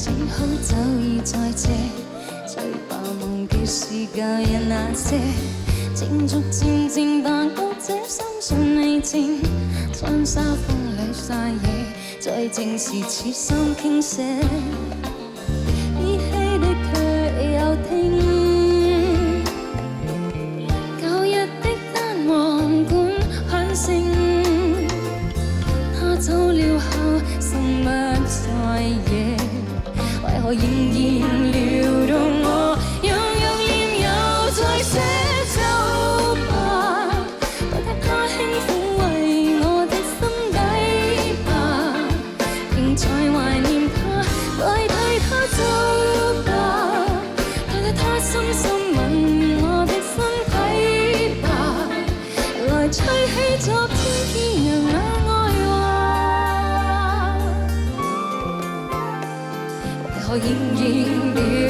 只好早已在這，隨吧忘記是舊日那些，漸逐漸漸淡到這心上未靜，將沙風裏曬野，在靜時似心傾瀉，依稀的卻又聽。 走了後，心不再野，為何仍然撩動我？讓欲念又再寫走吧，代替他輕撫為我的心底吧，仍在懷念他，代替他走吧，代替他深深吻我的身體吧，來吹起昨天天陽那。 我仍然。